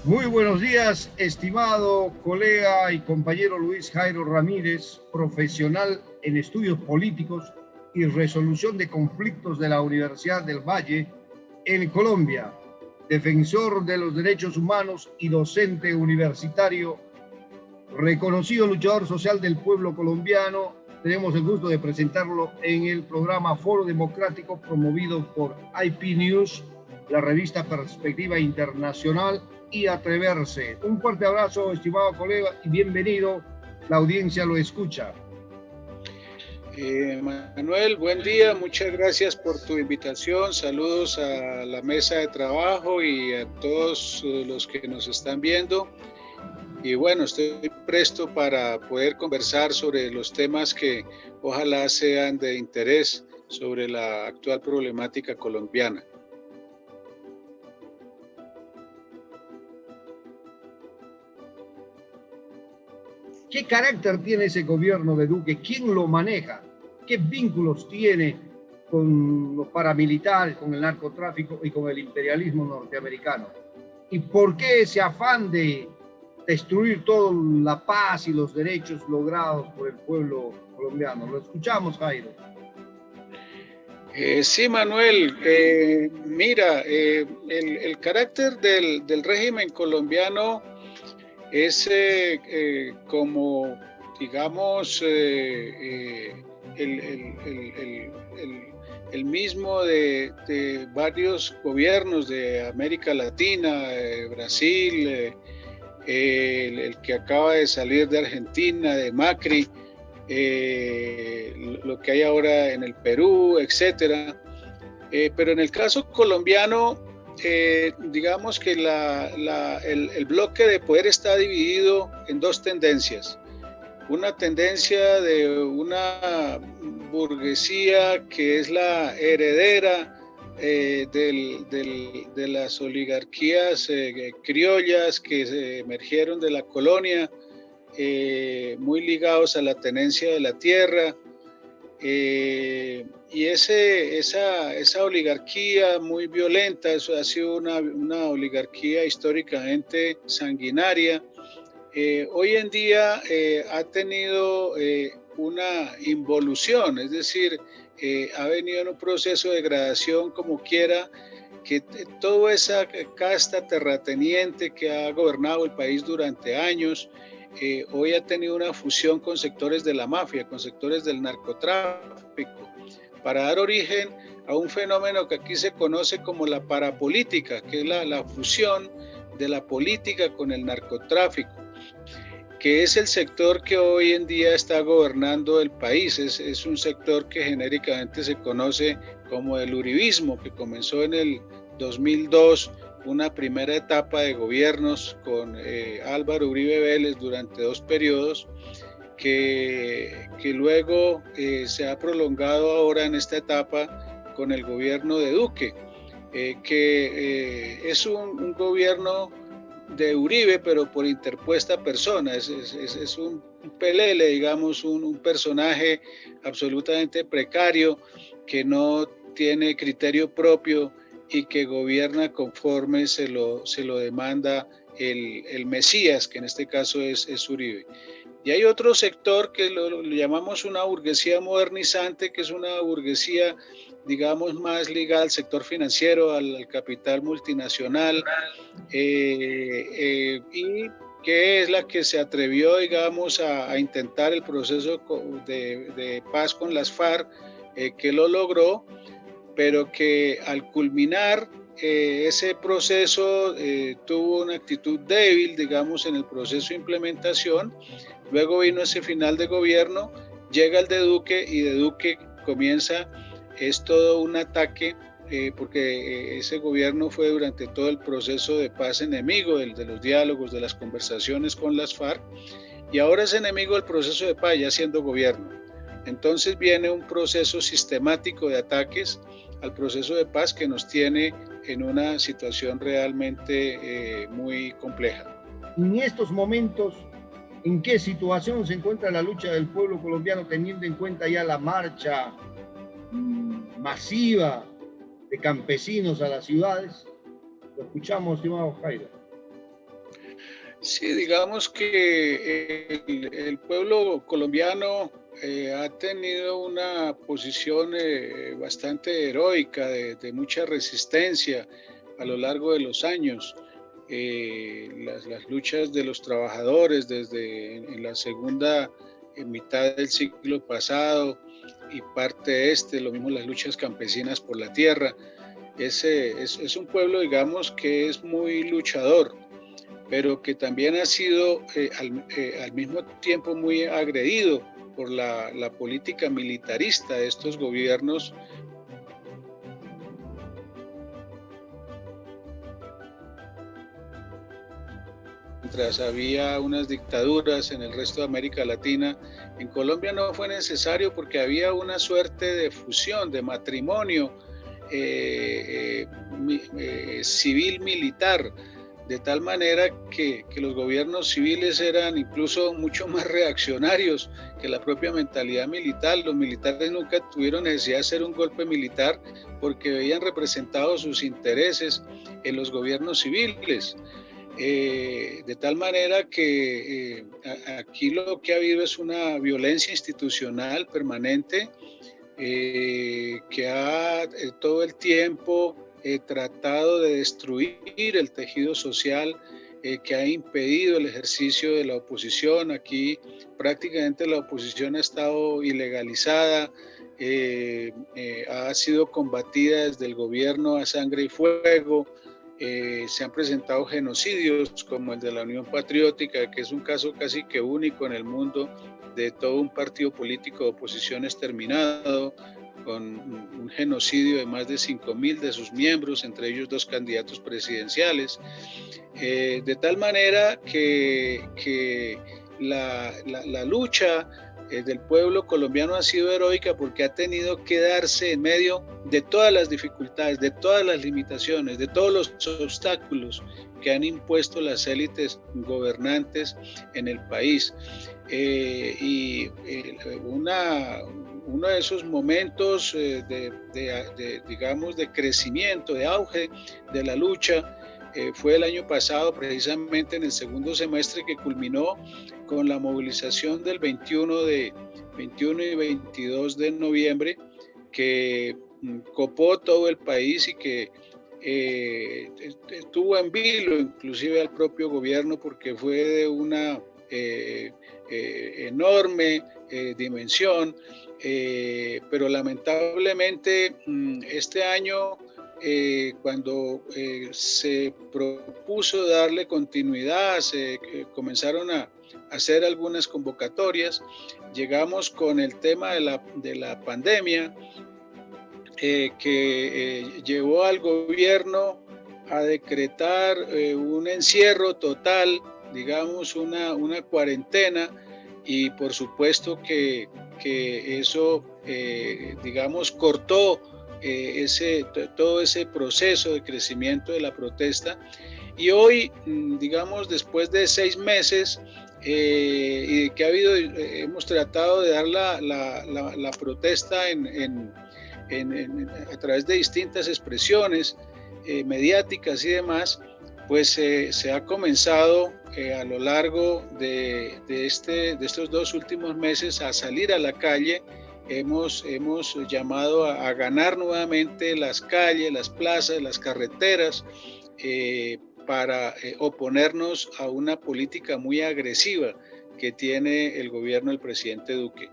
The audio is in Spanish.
Muy buenos días, estimado colega y compañero Luis Jairo Ramírez, profesional en estudios políticos y resolución de conflictos de la Universidad del Valle en Colombia, defensor de los derechos humanos y docente universitario, reconocido luchador social del pueblo colombiano. Tenemos el gusto de presentarlo en el programa Foro Democrático promovido por IP News, la revista Perspectiva Internacional y Atreverse. Un fuerte abrazo, estimado colega, y bienvenido. La audiencia lo escucha. Manuel, buen día, muchas gracias por tu invitación, saludos a la mesa de trabajo y a todos los que nos están viendo. Y bueno, estoy presto para poder conversar sobre los temas que ojalá sean de interés sobre la actual problemática colombiana. ¿Qué carácter tiene ese gobierno de Duque? ¿Quién lo maneja? ¿Qué vínculos tiene con los paramilitares, con el narcotráfico y con el imperialismo norteamericano? ¿Y por qué ese afán de destruir toda la paz y los derechos logrados por el pueblo colombiano? Lo escuchamos, Jairo. Sí, Manuel, mira, el carácter del régimen colombiano es como, digamos, el mismo de varios gobiernos de América Latina, Brasil, el que acaba de salir de Argentina, de Macri, lo que hay ahora en el Perú, etcétera. Pero en el caso colombiano, digamos que el bloque de poder está dividido en dos tendencias. Una tendencia de una burguesía que es la heredera de las oligarquías criollas que emergieron de la colonia, muy ligados a la tenencia de la tierra. Y esa oligarquía muy violenta, eso ha sido una oligarquía históricamente sanguinaria, hoy en día ha tenido una involución, es decir, ha venido en un proceso de degradación como quiera, que toda esa casta terrateniente que ha gobernado el país durante años, hoy ha tenido una fusión con sectores de la mafia, con sectores del narcotráfico, para dar origen a un fenómeno que aquí se conoce como la parapolítica, que es la fusión de la política con el narcotráfico, que es el sector que hoy en día está gobernando el país. Es un sector que genéricamente se conoce como el uribismo, que comenzó en el 2002, una primera etapa de gobiernos con Álvaro Uribe Vélez durante 2 periodos, que luego se ha prolongado ahora en esta etapa con el gobierno de Duque, que es un gobierno de Uribe, pero por interpuesta persona. Es un pelele, digamos, un personaje absolutamente precario que no tiene criterio propio y que gobierna conforme se lo demanda el Mesías, que en este caso es Uribe. Y hay otro sector que lo llamamos una burguesía modernizante, que es una burguesía, digamos, más ligada al sector financiero, al capital multinacional, y que es la que se atrevió, digamos, a intentar el proceso de paz con las FARC, que lo logró, pero que al culminar ese proceso tuvo una actitud débil, digamos, en el proceso de implementación. Luego vino ese final de gobierno, llega el de Duque y de Duque comienza, es todo un ataque, porque ese gobierno fue durante todo el proceso de paz enemigo de los diálogos, de las conversaciones con las FARC, y ahora es enemigo del proceso de paz ya siendo gobierno. Entonces viene un proceso sistemático de ataques al proceso de paz que nos tiene en una situación realmente muy compleja. En estos momentos, ¿en qué situación se encuentra la lucha del pueblo colombiano teniendo en cuenta ya la marcha masiva de campesinos a las ciudades? Lo escuchamos, estimado Jairo. Sí, digamos que el pueblo colombiano ha tenido una posición bastante heroica, de mucha resistencia a lo largo de los años. Las luchas de los trabajadores desde en la segunda mitad del siglo pasado y parte de lo mismo las luchas campesinas por la tierra. Es un pueblo, digamos, que es muy luchador, pero que también ha sido al mismo tiempo muy agredido por la política militarista de estos gobiernos. Mientras había unas dictaduras en el resto de América Latina, en Colombia no fue necesario porque había una suerte de fusión, de matrimonio civil-militar, de tal manera que los gobiernos civiles eran incluso mucho más reaccionarios que la propia mentalidad militar. Los militares nunca tuvieron necesidad de hacer un golpe militar porque veían representados sus intereses en los gobiernos civiles. De tal manera que aquí lo que ha habido es una violencia institucional permanente que ha todo el tiempo tratado de destruir el tejido social, que ha impedido el ejercicio de la oposición. Aquí prácticamente la oposición ha estado ilegalizada, ha sido combatida desde el gobierno a sangre y fuego. Se han presentado genocidios como el de la Unión Patriótica, que es un caso casi que único en el mundo, de todo un partido político de oposición exterminado, con un genocidio de más de 5.000 de sus miembros, entre ellos 2 candidatos presidenciales, de tal manera que la lucha del pueblo colombiano ha sido heroica porque ha tenido que darse en medio de todas las dificultades, de todas las limitaciones, de todos los obstáculos que han impuesto las élites gobernantes en el país. Uno de esos momentos digamos, de crecimiento, de auge de la lucha, fue el año pasado, precisamente en el segundo semestre, que culminó con la movilización del 21 y 22 de noviembre, que copó todo el país y que tuvo en vilo inclusive al propio gobierno, porque fue de una enorme dimensión, pero lamentablemente este año, cuando se propuso darle continuidad, se comenzaron a hacer algunas convocatorias. Llegamos con el tema de la pandemia, que llevó al gobierno a decretar un encierro total, digamos una cuarentena, y por supuesto que eso, digamos, cortó todo ese proceso de crecimiento de la protesta. Y hoy, digamos, después de 6 meses, y que hemos tratado de dar la protesta a través de distintas expresiones mediáticas y demás, pues se ha comenzado a lo largo de estos 2 últimos meses a salir a la calle. Hemos llamado a ganar nuevamente las calles, las plazas, las carreteras, para oponernos a una política muy agresiva que tiene el gobierno del presidente Duque.